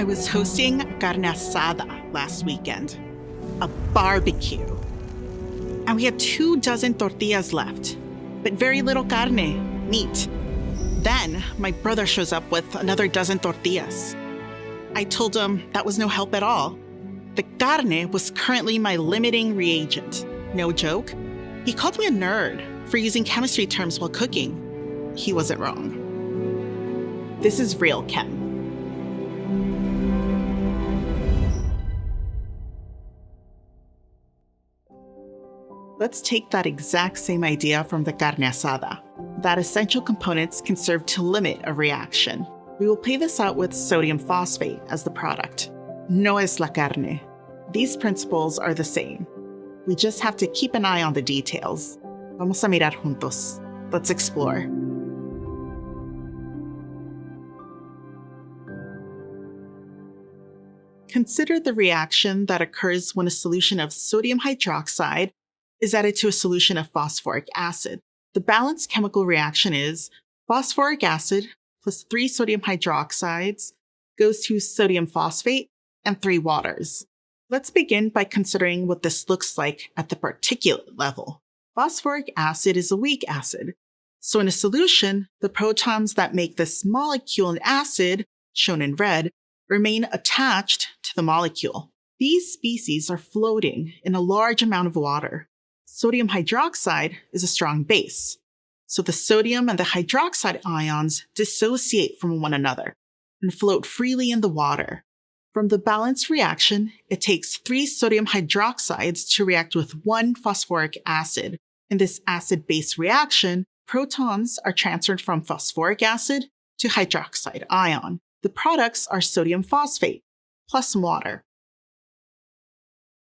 was hosting carne asada last weekend, a barbecue. And we had 24 tortillas left, but very little carne, meat. Then my brother shows up with another 12 tortillas. I told him that was no help at all. The carne was currently my limiting reagent. No joke. He called me a nerd for using chemistry terms while cooking. He wasn't wrong. This is real chem. Let's take that exact same idea from the carne asada, that essential components can serve to limit a reaction. We will play this out with sodium phosphate as the product. No es la carne. These principles are the same. We just have to keep an eye on the details. Vamos a mirar juntos. Let's explore. Consider the reaction that occurs when a solution of sodium hydroxide is added to a solution of phosphoric acid. The balanced chemical reaction is phosphoric acid plus 3 sodium hydroxides goes to sodium phosphate and 3 waters. Let's begin by considering what this looks like at the particulate level. Phosphoric acid is a weak acid. So in a solution, the protons that make this molecule an acid, shown in red, remain attached to the molecule. These species are floating in a large amount of water. Sodium hydroxide is a strong base, so the sodium and the hydroxide ions dissociate from one another and float freely in the water. From the balanced reaction, it takes 3 sodium hydroxides to react with 1 phosphoric acid. In this acid-base reaction, protons are transferred from phosphoric acid to hydroxide ion. The products are sodium phosphate plus water.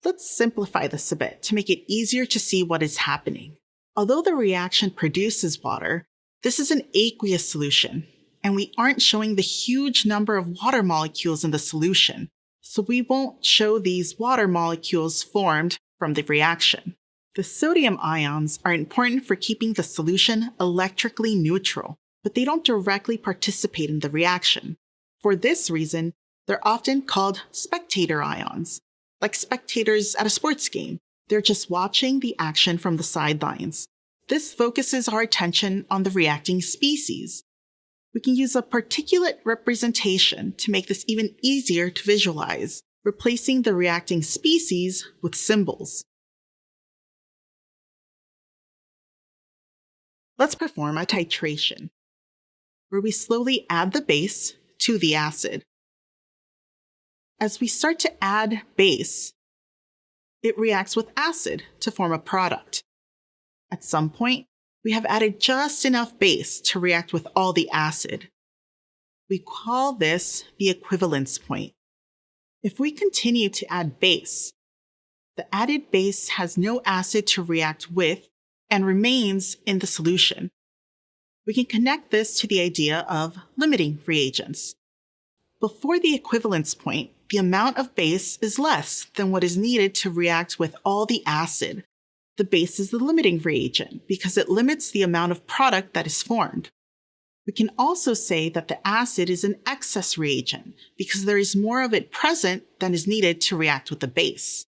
Let's simplify this a bit to make it easier to see what is happening. Although the reaction produces water, this is an aqueous solution, and we aren't showing the huge number of water molecules in the solution, so we won't show these water molecules formed from the reaction. The sodium ions are important for keeping the solution electrically neutral, but they don't directly participate in the reaction. For this reason, they're often called spectator ions. Like spectators at a sports game, they're just watching the action from the sidelines. This focuses our attention on the reacting species. We can use a particulate representation to make this even easier to visualize, replacing the reacting species with symbols. Let's perform a titration, where we slowly add the base to the acid. As we start to add base, it reacts with acid to form a product. At some point, we have added just enough base to react with all the acid. We call this the equivalence point. If we continue to add base, the added base has no acid to react with and remains in the solution. We can connect this to the idea of limiting reagents. Before the equivalence point, the amount of base is less than what is needed to react with all the acid. The base is the limiting reagent because it limits the amount of product that is formed. We can also say that the acid is an excess reagent because there is more of it present than is needed to react with the base.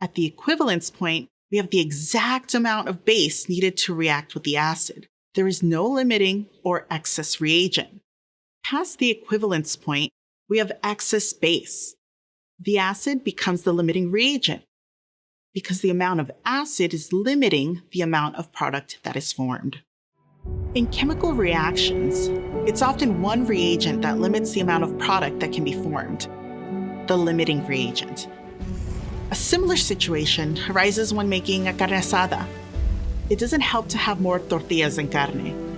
At the equivalence point, we have the exact amount of base needed to react with the acid. There is no limiting or excess reagent. Past the equivalence point, we have excess base. The acid becomes the limiting reagent because the amount of acid is limiting the amount of product that is formed. In chemical reactions, it's often one reagent that limits the amount of product that can be formed, the limiting reagent. A similar situation arises when making a carne asada. It doesn't help to have more tortillas than carne.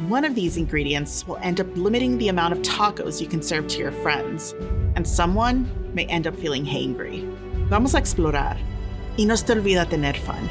One of these ingredients will end up limiting the amount of tacos you can serve to your friends, and someone may end up feeling hangry. Vamos a explorar. Y no se te olvida tener fun.